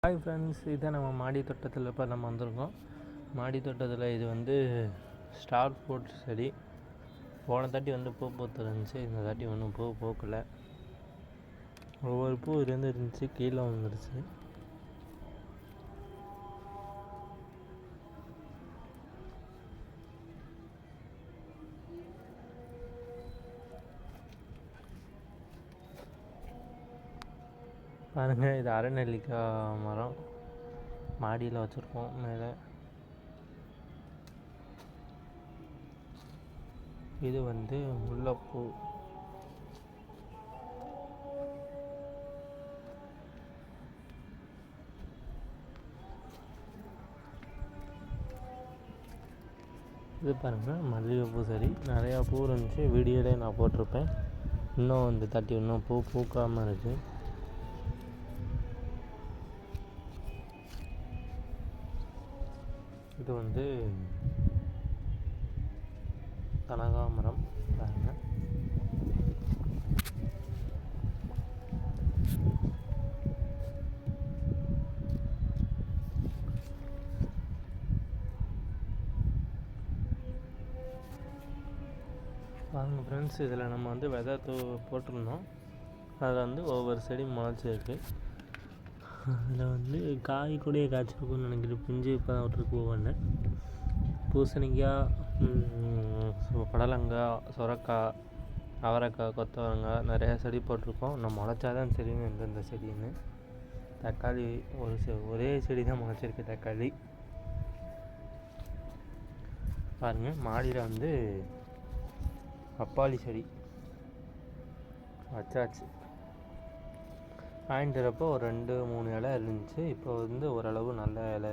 Hi friends, இதான் நம்ம மாடி தோட்டத்தில் இப்போ நம்ம வந்திருக்கோம். மாடி தோட்டத்தில் இது வந்து ஸ்டார் ஃப்ரூட் செடி. போன தாட்டி வந்து பூ பூத்து இருந்துச்சு, இந்த தாட்டி ஒன்றும் பூ பூக்கலை. ஒவ்வொரு பூ இருந்துச்சு, கீழே வந்துருச்சு. பாருங்கள், இது அரைநெல்லிக்காய் மரம் மாடியில் வச்சுருக்கோம். மேலே இது வந்து முல்லைப்பூ. இது பாருங்கள், மல்லிகைப்பூ செடி. நிறையா பூ இருந்துச்சு, வீடியோலே நான் போட்டிருப்பேன். இன்னும் இந்த தாட்டி இன்னும் பூ பூக்காமல் இருக்குது. இது வந்து கனகாமரம். பாருங்கள், பாருங்கள் ஃப்ரெண்ட்ஸ், இதில் நம்ம வந்து விதை போட்டிருந்தோம். அதில் வந்து ஒவ்வொரு செடி முளைச்சிருக்கு. அதில் வந்து காய் கூடயே காய்ச்சிருக்குன்னு நினைக்கிறேன். பிஞ்சு இப்போ தான் விட்டுருக்கு ஒவ்வொன்று. பூசணிக்காய், புடலங்காய், சுரக்காய், அவரைக்காய், கொத்தவரங்காய் நிறையா செடி போட்டிருக்கோம். நம்ம முளைச்சாதான் தெரியும் எந்தெந்த செடின்னு. தக்காளி ஒரே செடி தான் முளைச்சிருக்கு, தக்காளி. பாருங்கள், மாடியில் வந்து பப்பாளி செடி வச்சாச்சு. வாங்கிட்டு வரப்போ ஒரு 2-3 இலை இருந்துச்சு. இப்போ வந்து ஓரளவு நல்ல இலை